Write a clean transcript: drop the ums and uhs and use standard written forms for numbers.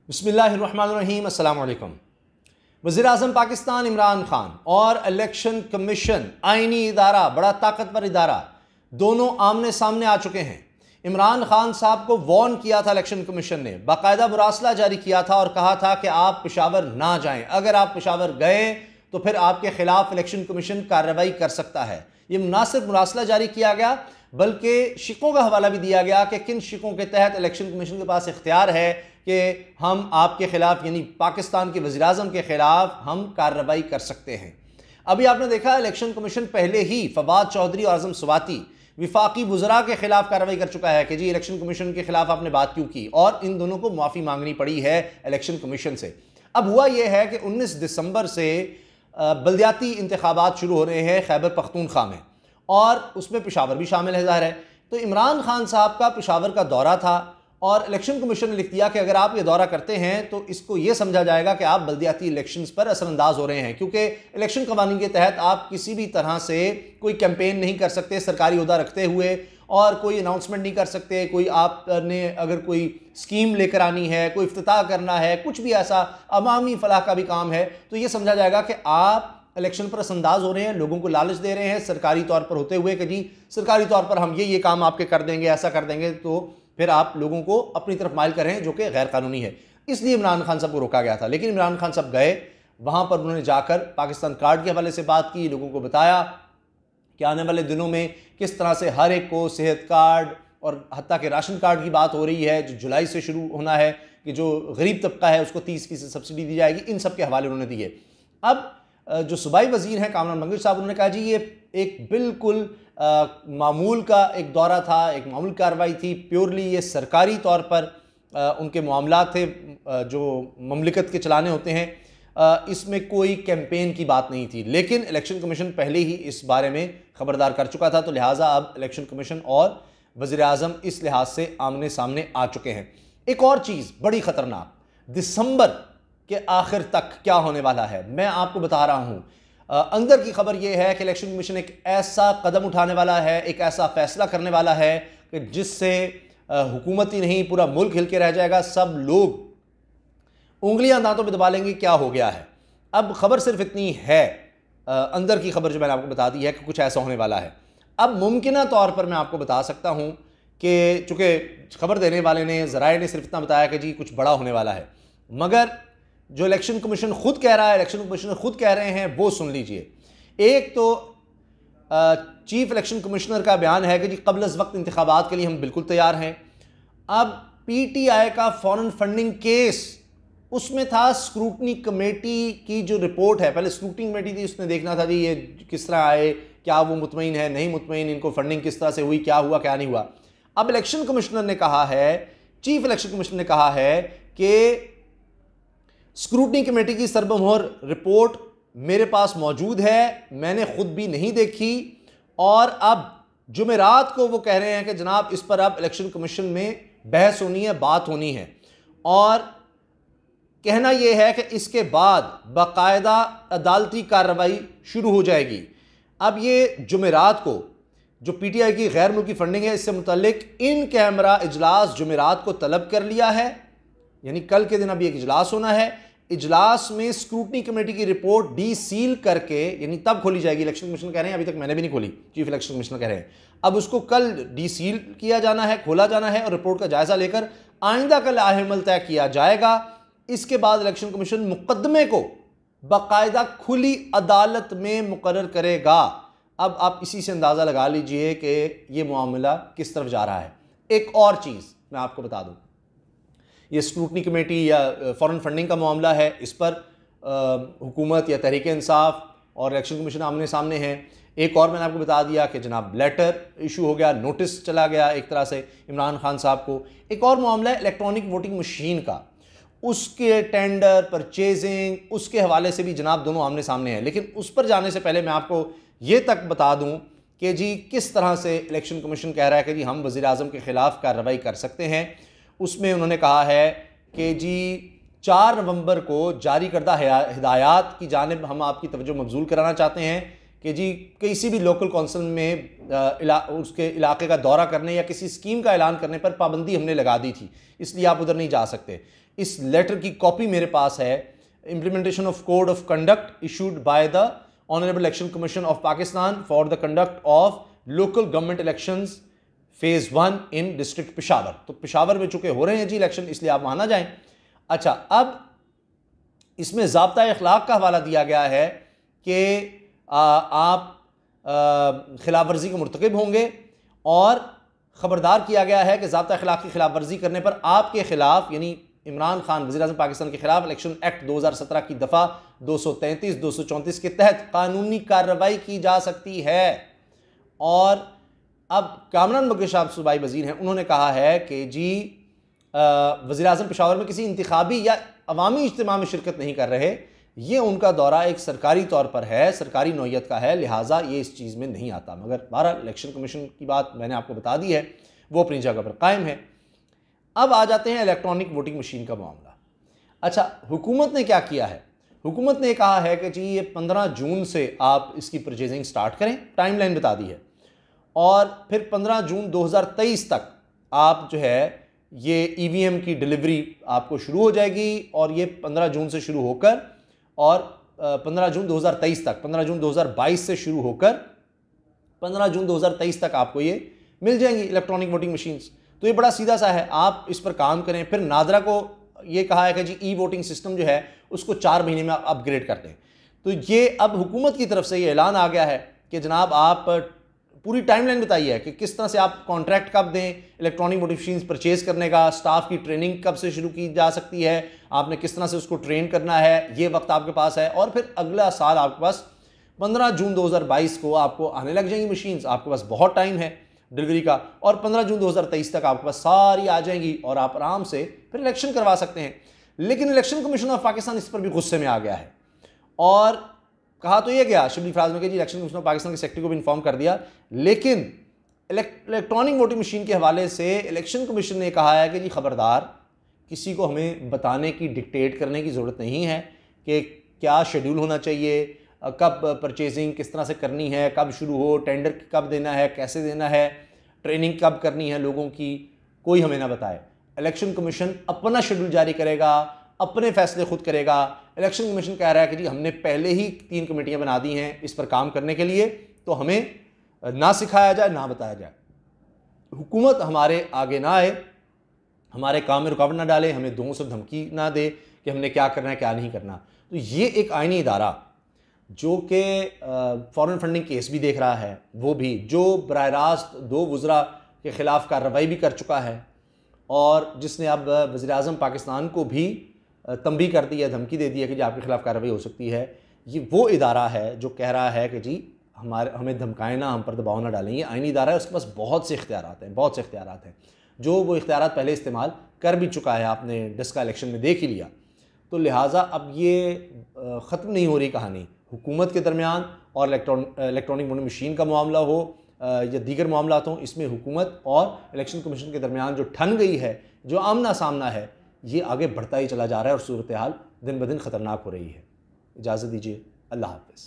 बिस्मिल्लाहिर्रहमानिर्रहीम। अस्सलाम वालेकुम। वज़ीर-ए-आज़म पाकिस्तान इमरान खान और इलेक्शन कमीशन आईनी इदारा, बड़ा ताकतवर इदारा, दोनों आमने सामने आ चुके हैं। इमरान खान साहब को वार्न किया था इलेक्शन कमीशन ने, बाकायदा मुरासला जारी किया था और कहा था कि आप पेशावर ना जाएं, अगर आप पेशावर गए तो फिर आपके खिलाफ इलेक्शन कमीशन कार्रवाई कर सकता है। ये ना सिर्फ मुरासला जारी किया गया बल्कि शिकों का हवाला भी दिया गया कि किन शिकों के तहत इलेक्शन कमीशन के पास इख्तियार है कि हम आपके खिलाफ यानी पाकिस्तान के वज़ीर-ए-आज़म के खिलाफ हम कार्रवाई कर सकते हैं। अभी आपने देखा इलेक्शन कमीशन पहले ही फवाद चौधरी और आज़म स्वाति विफाकी वज़रा के खिलाफ कार्रवाई कर चुका है कि जी इलेक्शन कमीशन के खिलाफ आपने बात क्यों की, और इन दोनों को माफ़ी मांगनी पड़ी है इलेक्शन कमीशन से। अब हुआ यह है कि 19 दिसंबर से बल्दियाती इंतखाबात शुरू हो रहे हैं खैबर पख्तूनख्वा में, और उसमें पेशावर भी शामिल है ज़ाहिर है। तो इमरान खान साहब का पेशावर का दौरा था और इलेक्शन कमीशन ने लिख दिया कि अगर आप ये दौरा करते हैं तो इसको ये समझा जाएगा कि आप बल्दियाती इलेक्शंस पर असरअंदाज हो रहे हैं, क्योंकि इलेक्शन कवानीन के तहत आप किसी भी तरह से कोई कैंपेन नहीं कर सकते सरकारी ओहदा रखते हुए, और कोई अनाउंसमेंट नहीं कर सकते। कोई आपने अगर कोई स्कीम लेकर आनी है, कोई इफ्तिताह करना है, कुछ भी ऐसा अवामी फलाह का भी काम है, तो ये समझा जाएगा कि आप इलेक्शन पर असरअंदाज हो रहे हैं, लोगों को लालच दे रहे हैं सरकारी तौर पर होते हुए कि जी सरकारी तौर पर हम ये काम आपके कर देंगे, ऐसा कर देंगे, तो फिर आप लोगों को अपनी तरफ माइल कर रहे हैं, जो कि गैर कानूनी है। इसलिए इमरान खान साहब को रोका गया था। लेकिन इमरान खान साहब गए, वहाँ पर उन्होंने जाकर पाकिस्तान कार्ड के हवाले से बात की, लोगों को बताया कि आने वाले दिनों में किस तरह से हर एक को सेहत कार्ड और हत्ता के राशन कार्ड की बात हो रही है जो जुलाई से शुरू होना है, कि जो गरीब तबका है उसको 30% सब्सिडी दी जाएगी। इन सब के हवाले उन्होंने दिए। अब जो सूबाई वजीर हैं कामरान मंगल साहब, उन्होंने कहा जी ये एक बिल्कुल मामूल का एक दौरा था, एक मामूल कार्रवाई थी, प्योरली ये सरकारी तौर पर उनके मामलात थे जो ममलिकत के चलाने होते हैं, इसमें कोई कैंपेन की बात नहीं थी। लेकिन इलेक्शन कमीशन पहले ही इस बारे में खबरदार कर चुका था, तो लिहाजा अब इलेक्शन कमीशन और वज़ीर-ए-आज़म इस लिहाज से आमने सामने आ चुके हैं। एक और चीज़ बड़ी ख़तरनाक, दिसंबर के आखिर तक क्या होने वाला है मैं आपको बता रहा हूँ। अंदर की खबर यह है कि इलेक्शन कमीशन एक ऐसा कदम उठाने वाला है, एक ऐसा फैसला करने वाला है कि जिससे हुकूमत ही नहीं पूरा मुल्क हिल के रह जाएगा। सब लोग उंगलियां दांतों पे दबा लेंगे क्या हो गया है। अब खबर सिर्फ इतनी है, अंदर की खबर जो मैंने आपको बता दी है कि कुछ ऐसा होने वाला है। अब मुमकिन तौर पर मैं आपको बता सकता हूँ कि चूँकि खबर देने वाले ने, ज़राए ने सिर्फ इतना बताया कि जी कुछ बड़ा होने वाला है, मगर जो इलेक्शन कमीशन खुद कह रहा है, इलेक्शन कमीशनर खुद कह रहे हैं, वो सुन लीजिए। एक तो चीफ इलेक्शन कमिश्नर का बयान है कि जी क़ब्ल अज़ वक्त इंतखाबात के लिए हम बिल्कुल तैयार हैं। अब PTI का फॉरेन फंडिंग केस, उसमें था स्क्रूटनी कमेटी की जो रिपोर्ट है, पहले स्क्रूटनी कमेटी थी, उसने देखना था जी ये किस तरह आए, क्या वो मुतमईन है नहीं मुतमईन, इनको फंडिंग किस तरह से हुई, क्या हुआ क्या नहीं हुआ। अब इलेक्शन कमिश्नर ने कहा है, चीफ इलेक्शन कमिश्नर ने कहा है कि स्क्रूटनी कमेटी की सरबमोहर रिपोर्ट मेरे पास मौजूद है, मैंने खुद भी नहीं देखी, और अब जुमेरात को वो कह रहे हैं कि जनाब इस पर अब इलेक्शन कमीशन में बहस होनी है, बात होनी है, और कहना यह है कि इसके बाद बाकायदा अदालती कार्रवाई शुरू हो जाएगी। अब ये जुमेरात को जो PTI की गैर मुल्की फंडिंग है, इससे मुतल्लिक इन कैमरा इजलास जुमेरात को तलब कर लिया है, यानी कल के दिन अभी एक इजलास होना है। इजलास में स्क्रूटनी कमेटी की रिपोर्ट डी सील करके, यानी तब खोली जाएगी। इलेक्शन कमीशन कह रहे हैं अभी तक मैंने भी नहीं खोली, चीफ इलेक्शन कमिश्नर कह रहे हैं, अब उसको कल डी सील किया जाना है, खोला जाना है, और रिपोर्ट का जायजा लेकर आइंदा का लाहेमल तय किया जाएगा। इसके बाद इलेक्शन कमीशन मुकदमे को बाकायदा खुली अदालत में मुकर्रर करेगा। अब आप इसी से अंदाज़ा लगा लीजिए कि ये मामला किस तरफ जा रहा है। एक और चीज़ मैं आपको बता दूँ, ये स्क्रूटनी कमेटी या फॉरेन फंडिंग का मामला है, इस पर हुकूमत या तहरीक इंसाफ और इलेक्शन कमीशन आमने सामने हैं। एक और मैंने आपको बता दिया कि जनाब लेटर इशू हो गया, नोटिस चला गया एक तरह से इमरान खान साहब को। एक और मामला है इलेक्ट्रॉनिक वोटिंग मशीन का, उसके टेंडर, परचेजिंग, उसके हवाले से भी जनाब दोनों आमने सामने हैं। लेकिन उस पर जाने से पहले मैं आपको ये तक बता दूँ कि जी किस तरह से इलेक्शन कमीशन कह रहा है कि जी हम वज़ीर-ए-आज़म के ख़िलाफ़ कार्रवाई कर सकते हैं। उसमें उन्होंने कहा है कि जी 4 नवंबर को जारी करदा हिदायत की जानिब हम आपकी तवज्जो मबजूल कराना चाहते हैं कि जी किसी भी लोकल कौंसिल में उसके इलाके का दौरा करने या किसी स्कीम का ऐलान करने पर पाबंदी हमने लगा दी थी, इसलिए आप उधर नहीं जा सकते। इस लेटर की कॉपी मेरे पास है, implementation of code of conduct issued by the honourable election commission of Pakistan for the conduct of local government elections phase 1 in district Peshawar. तो पेशावर में चूंकि हो रहे हैं जी इलेक्शन, इसलिए आप वहां ना जाएं। अच्छा, अब इसमें ज़ाब्ता अखलाक का हवाला दिया गया है कि आप खिलाफ वर्जी के मुर्तकिब होंगे और ख़बरदार किया गया है कि ज़ाब्ता अखलाक की खिलाफ वर्जी करने पर आपके खिलाफ, यानी इमरान खान वज़ीर आज़म पाकिस्तान के खिलाफ इलेक्शन एक्ट 2017 की दफ़ा 233, 234 के तहत कानूनी कार्रवाई की जा सकती है। और अब कामरान मग्गे साहब सूबाई वज़ीर हैं, उन्होंने कहा है कि जी वज़ीर आज़म पेशावर में किसी इंतखाबी या अवामी इज्तिमा में शिरकत नहीं कर रहे, ये उनका दौरा एक सरकारी तौर पर है, सरकारी नौयत का है, लिहाजा ये इस चीज़ में नहीं आता। मगर बहरहाल इलेक्शन कमीशन की बात मैंने आपको बता दी है, वो अपनी जगह पर कायम है। अब आ जाते हैं इलेक्ट्रॉनिक वोटिंग मशीन का मामला। अच्छा, हुकूमत ने क्या किया है? हुकूमत ने कहा है कि जी ये 15 जून से आप इसकी परचेजिंग स्टार्ट करें, टाइमलाइन बता दी है, और फिर 15 जून 2023 तक आप जो है ये ईवीएम की डिलीवरी आपको शुरू हो जाएगी। और ये 15 जून से शुरू होकर और 15 जून 2023 तक, 15 जून 2022 से शुरू होकर 15 जून 2023 तक आपको ये मिल जाएंगी इलेक्ट्रॉनिक वोटिंग मशीन्स। तो ये बड़ा सीधा सा है, आप इस पर काम करें। फिर नादरा को ये कहा है कि जी ई वोटिंग सिस्टम जो है उसको 4 महीने में अपग्रेड कर दें। तो ये अब हुकूमत की तरफ से ये ऐलान आ गया है कि जनाब आप पूरी टाइमलाइन बताई है कि किस तरह से आप कॉन्ट्रैक्ट कब दें, इलेक्ट्रॉनिक वोटिंग मशीन्स परचेज करने का, स्टाफ की ट्रेनिंग कब से शुरू की जा सकती है, आपने किस तरह से उसको ट्रेन करना है, ये वक्त आपके पास है। और फिर अगला साल आपके पास 15 जून 2022 को आपको आने लग जाएंगी मशीन्स, आपके पास बहुत टाइम है डिलीवरी का। और 15 जून 2023 तक आपके पास सारी आ जाएंगी और आप आराम से फिर इलेक्शन करवा सकते हैं। लेकिन इलेक्शन कमीशन ऑफ पाकिस्तान इस पर भी गुस्से में आ गया है और कहा तो ये गया शिबली फराज ने कि जी इलेक्शन कमीशन ऑफ पाकिस्तान के सेक्रेटरी को भी इन्फॉर्म कर दिया, लेकिन इलेक्ट्रॉनिक वोटिंग मशीन के हवाले से इलेक्शन कमीशन ने कहा है कि जी खबरदार, किसी को हमें बताने की, डिक्टेट करने की ज़रूरत नहीं है कि क्या शेड्यूल होना चाहिए, कब परचेजिंग किस तरह से करनी है, कब शुरू हो, टेंडर कब देना है, कैसे देना है, ट्रेनिंग कब करनी है लोगों की, कोई हमें ना बताए। इलेक्शन कमीशन अपना शेड्यूल जारी करेगा, अपने फैसले खुद करेगा। इलेक्शन कमीशन कह रहा है कि जी हमने पहले ही 3 कमेटियां बना दी हैं इस पर काम करने के लिए, तो हमें ना सिखाया जाए ना बताया जाए, हुकूमत हमारे आगे ना आए, हमारे काम में रुकावट ना डाले, हमें दोनों से धमकी ना दे कि हमने क्या करना है क्या नहीं करना। तो ये एक आईनी इदारा जो कि फॉरेन फंडिंग केस भी देख रहा है, वो भी जो बराह रास्त 2 वज़रा के ख़िलाफ़ कार्रवाई भी कर चुका है और जिसने अब वज़ीर आज़म पाकिस्तान को भी तंबीह कर दी है, धमकी दे दी है कि जी आपके खिलाफ कार्रवाई हो सकती है। ये वो इदारा है जो कह रहा है कि जी हमें धमकाएं ना, हम पर दबाव ना डालें। ये आईनी इदारा है, उसके पास बहुत से इख्तियारात हैं, बहुत से इख्तियारात हैं, जो वो इख्तियारात पहले इस्तेमाल कर भी चुका है, आपने डिस्का इलेक्शन में देख ही लिया। तो लिहाजा अब ये ख़त्म नहीं हो रही कहानी हुकूमत के दरमियान और इलेक्ट्रॉनिक वोटिंग मशीन का मामला हो या दीगर मामलात हों, इसमें हुकूमत और इलेक्शन कमीशन के दरमियान जो ठन गई है, जो आमना सामना है, ये आगे बढ़ता ही चला जा रहा है और सूरत हाल दिन ब दिन ख़तरनाक हो रही है। इजाज़त दीजिए, अल्लाह हाफ़िज़।